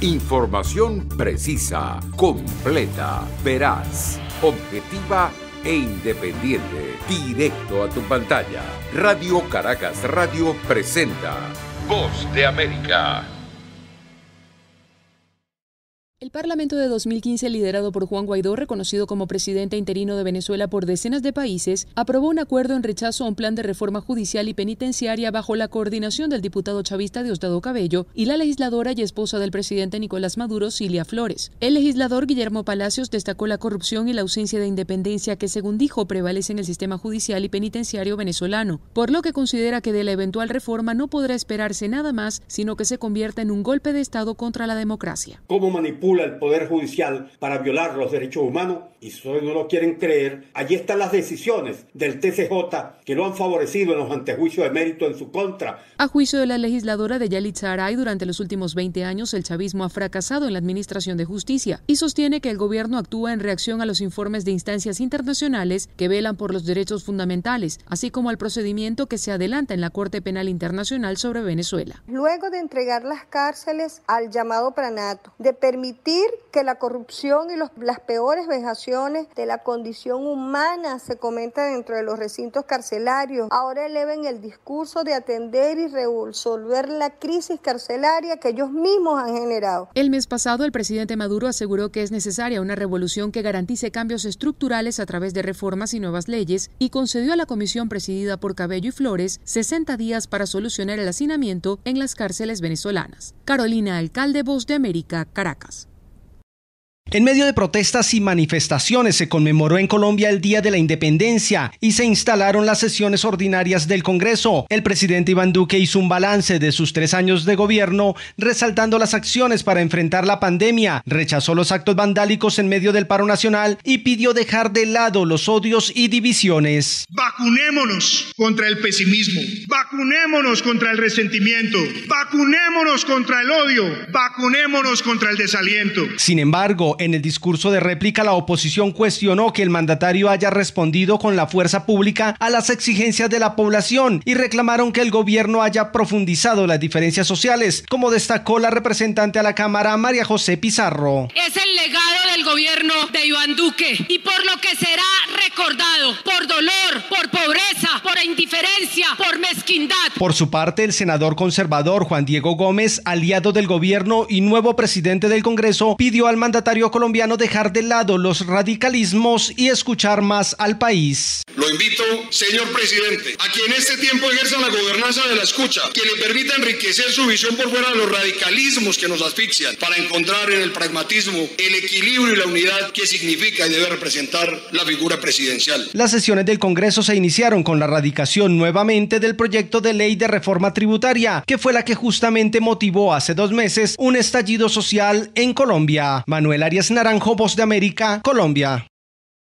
Información precisa, completa, veraz, objetiva e independiente. Directo a tu pantalla. Radio Caracas Radio presenta Voz de América. El Parlamento de 2015, liderado por Juan Guaidó, reconocido como presidente interino de Venezuela por decenas de países, aprobó un acuerdo en rechazo a un plan de reforma judicial y penitenciaria bajo la coordinación del diputado chavista Diosdado Cabello y la legisladora y esposa del presidente Nicolás Maduro, Cilia Flores. El legislador Guillermo Palacios destacó la corrupción y la ausencia de independencia que, según dijo, prevalece en el sistema judicial y penitenciario venezolano, por lo que considera que de la eventual reforma no podrá esperarse nada más, sino que se convierta en un golpe de Estado contra la democracia. ¿Cómo manipula el Poder Judicial para violar los derechos humanos? Y si no lo quieren creer, allí están las decisiones del TCJ que lo han favorecido en los antejuicios de mérito en su contra. A juicio de la legisladora de Yalitza Aray, durante los últimos 20 años el chavismo ha fracasado en la administración de justicia y sostiene que el gobierno actúa en reacción a los informes de instancias internacionales que velan por los derechos fundamentales, así como al procedimiento que se adelanta en la Corte Penal Internacional sobre Venezuela. Luego de entregar las cárceles al llamado Pranato, de permitir que la corrupción y las peores vejaciones de la condición humana se cometa dentro de los recintos carcelarios, ahora eleven el discurso de atender y resolver la crisis carcelaria que ellos mismos han generado. El mes pasado, el presidente Maduro aseguró que es necesaria una revolución que garantice cambios estructurales a través de reformas y nuevas leyes y concedió a la comisión presidida por Cabello y Flores 60 días para solucionar el hacinamiento en las cárceles venezolanas. Carolina Alcalde, Voz de América, Caracas. En medio de protestas y manifestaciones se conmemoró en Colombia el Día de la Independencia y se instalaron las sesiones ordinarias del Congreso. El presidente Iván Duque hizo un balance de sus 3 años de gobierno, resaltando las acciones para enfrentar la pandemia, rechazó los actos vandálicos en medio del paro nacional y pidió dejar de lado los odios y divisiones. Vacunémonos contra el pesimismo, vacunémonos contra el resentimiento, vacunémonos contra el odio, vacunémonos contra el desaliento. Sin embargo, en el discurso de réplica, la oposición cuestionó que el mandatario haya respondido con la fuerza pública a las exigencias de la población y reclamaron que el gobierno haya profundizado las diferencias sociales, como destacó la representante a la Cámara, María José Pizarro. Es el legado del gobierno de Iván Duque y por lo que será recordado, por dolor, por pobreza, por indiferencia, por mezquindad. Por su parte, el senador conservador Juan Diego Gómez, aliado del gobierno y nuevo presidente del Congreso, pidió al mandatario colombiano dejar de lado los radicalismos y escuchar más al país. Lo invito, señor presidente, a que en este tiempo ejerza la gobernanza de la escucha, que le permita enriquecer su visión por fuera de los radicalismos que nos asfixian, para encontrar en el pragmatismo el equilibrio y la unidad que significa y debe representar la figura presidencial. Las sesiones del Congreso se iniciaron con la radicación nuevamente del proyecto de ley de reforma tributaria, que fue la que justamente motivó hace 2 meses un estallido social en Colombia. Manuel Arias Naranjo, Voz de América, Colombia.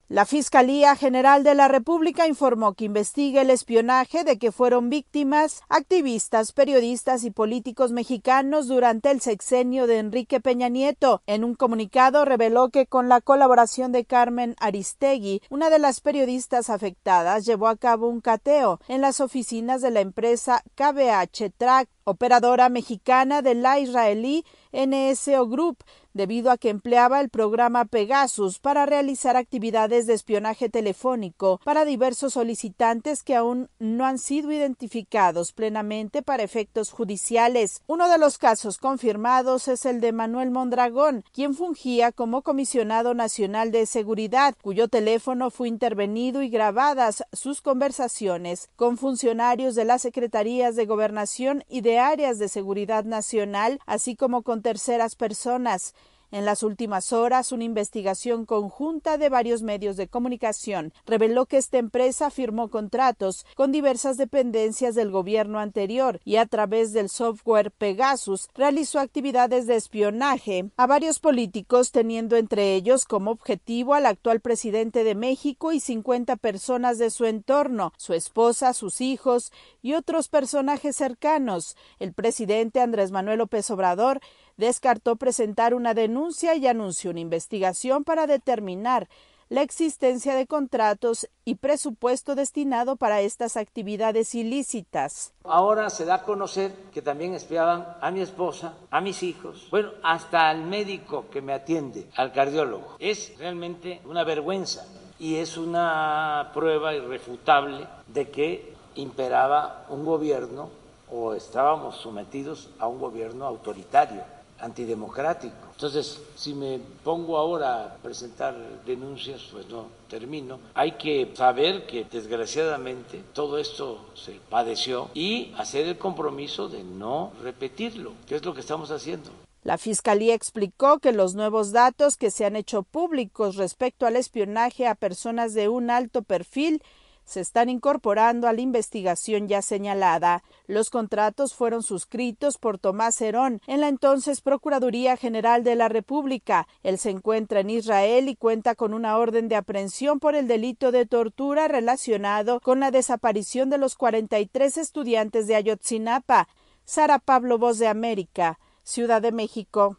La Fiscalía General de la República informó que investiga el espionaje de que fueron víctimas activistas, periodistas y políticos mexicanos durante el sexenio de Enrique Peña Nieto. En un comunicado reveló que con la colaboración de Carmen Aristegui, una de las periodistas afectadas, llevó a cabo un cateo en las oficinas de la empresa KBH Track, operadora mexicana de la israelí NSO Group, debido a que empleaba el programa Pegasus para realizar actividades de espionaje telefónico para diversos solicitantes que aún no han sido identificados plenamente para efectos judiciales. Uno de los casos confirmados es el de Manuel Mondragón, quien fungía como comisionado nacional de seguridad, cuyo teléfono fue intervenido y grabadas sus conversaciones con funcionarios de las secretarías de Gobernación y de áreas de seguridad nacional, así como con terceras personas. En las últimas horas, una investigación conjunta de varios medios de comunicación reveló que esta empresa firmó contratos con diversas dependencias del gobierno anterior y a través del software Pegasus realizó actividades de espionaje a varios políticos, teniendo entre ellos como objetivo al actual presidente de México y 50 personas de su entorno, su esposa, sus hijos y otros personajes cercanos. El presidente Andrés Manuel López Obrador descartó presentar una denuncia y anunció una investigación para determinar la existencia de contratos y presupuesto destinado para estas actividades ilícitas. Ahora se da a conocer que también espiaban a mi esposa, a mis hijos, bueno, hasta al médico que me atiende, al cardiólogo. Es realmente una vergüenza y es una prueba irrefutable de que imperaba un gobierno o estábamos sometidos a un gobierno autoritario, antidemocrático. Entonces, si me pongo ahora a presentar denuncias, pues no termino. Hay que saber que desgraciadamente todo esto se padeció y hacer el compromiso de no repetirlo, que es lo que estamos haciendo. La Fiscalía explicó que los nuevos datos que se han hecho públicos respecto al espionaje a personas de un alto perfil se están incorporando a la investigación ya señalada. Los contratos fueron suscritos por Tomás Herón en la entonces Procuraduría General de la República. Él se encuentra en Israel y cuenta con una orden de aprehensión por el delito de tortura relacionado con la desaparición de los 43 estudiantes de Ayotzinapa. Sara Pablo, Voz de América, Ciudad de México.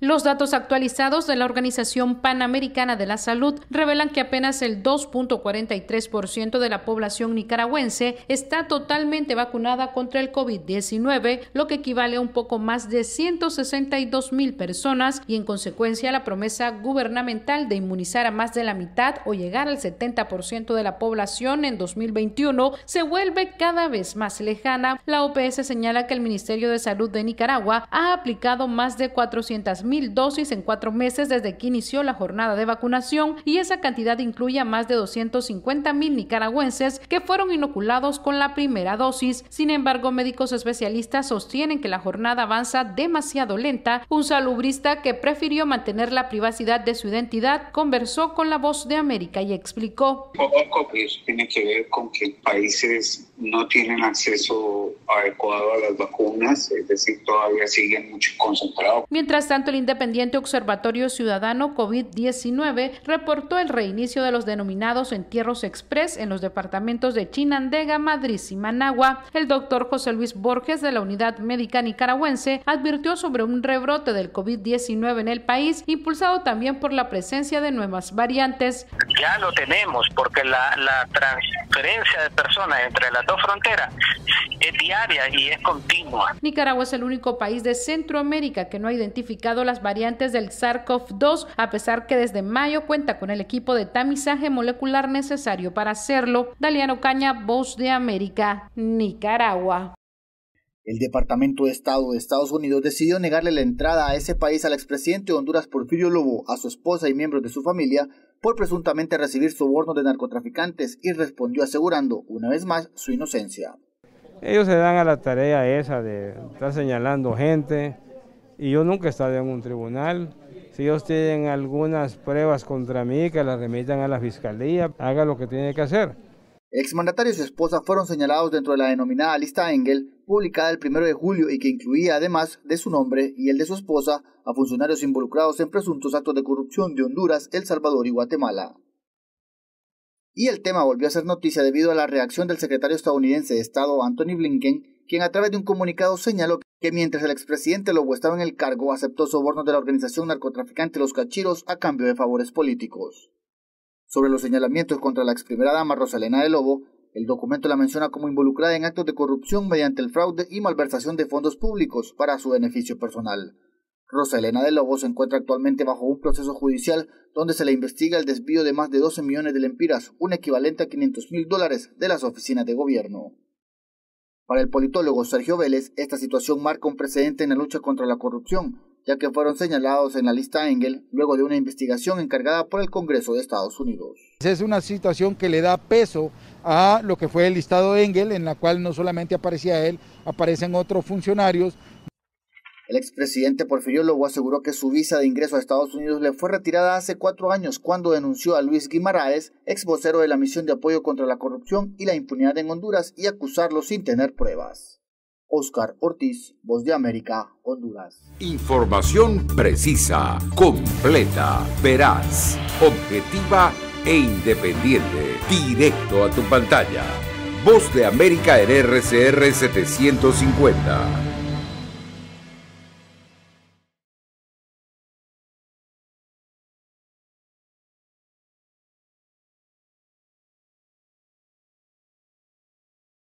Los datos actualizados de la Organización Panamericana de la Salud revelan que apenas el 2.43% de la población nicaragüense está totalmente vacunada contra el COVID-19, lo que equivale a un poco más de 162,000 personas y en consecuencia la promesa gubernamental de inmunizar a más de la mitad o llegar al 70% de la población en 2021 se vuelve cada vez más lejana. La OPS señala que el Ministerio de Salud de Nicaragua ha aplicado más de 400,000 dosis en 4 meses desde que inició la jornada de vacunación y esa cantidad incluye a más de 250,000 nicaragüenses que fueron inoculados con la primera dosis. Sin embargo, médicos especialistas sostienen que la jornada avanza demasiado lenta. Un salubrista que prefirió mantener la privacidad de su identidad conversó con La Voz de América y explicó. Eso tiene que ver con que países no tienen acceso adecuado a las vacunas, es decir, todavía siguen mucho concentrados. Mientras tanto, el Independiente Observatorio Ciudadano COVID-19 reportó el reinicio de los denominados entierros express en los departamentos de Chinandega, Madrid y Managua. El doctor José Luis Borges de la Unidad Médica Nicaragüense advirtió sobre un rebrote del COVID-19 en el país, impulsado también por la presencia de nuevas variantes. Ya lo tenemos porque la transferencia de personas entre las dos fronteras es diaria y es continua. Nicaragua es el único país de Centroamérica que no ha identificado las variantes del SARS-CoV-2, a pesar que desde mayo cuenta con el equipo de tamizaje molecular necesario para hacerlo. Daliano Caña, Voz de América, Nicaragua. El Departamento de Estado de Estados Unidos decidió negarle la entrada a ese país al expresidente de Honduras, Porfirio Lobo, a su esposa y miembros de su familia por presuntamente recibir sobornos de narcotraficantes y respondió asegurando una vez más su inocencia. Ellos se dan a la tarea esa de estar señalando gente y yo nunca he estado en un tribunal. Si ellos tienen algunas pruebas contra mí, que las remitan a la fiscalía, haga lo que tiene que hacer. El exmandatario y su esposa fueron señalados dentro de la denominada lista Engel, publicada el 1 de julio y que incluía además de su nombre y el de su esposa a funcionarios involucrados en presuntos actos de corrupción de Honduras, El Salvador y Guatemala. Y el tema volvió a ser noticia debido a la reacción del secretario estadounidense de Estado Antony Blinken, quien a través de un comunicado señaló que mientras el expresidente Lobo estaba en el cargo aceptó sobornos de la organización narcotraficante Los Cachiros a cambio de favores políticos. Sobre los señalamientos contra la ex primera dama Rosalena de Lobo, el documento la menciona como involucrada en actos de corrupción mediante el fraude y malversación de fondos públicos para su beneficio personal. Rosalena de Lobo se encuentra actualmente bajo un proceso judicial donde se le investiga el desvío de más de 12 millones de lempiras, un equivalente a $500,000 de las oficinas de gobierno. Para el politólogo Sergio Vélez, esta situación marca un precedente en la lucha contra la corrupción, ya que fueron señalados en la lista Engel luego de una investigación encargada por el Congreso de Estados Unidos. Es una situación que le da peso a lo que fue el listado Engel, en la cual no solamente aparecía él, aparecen otros funcionarios. El expresidente Porfirio Lobo aseguró que su visa de ingreso a Estados Unidos le fue retirada hace 4 años cuando denunció a Luis Guimaraes, ex vocero de la misión de apoyo contra la corrupción y la impunidad en Honduras, y acusarlo sin tener pruebas. Oscar Ortiz, Voz de América, Honduras. Información precisa, completa, veraz, objetiva e independiente. Directo a tu pantalla. Voz de América en RCR 750.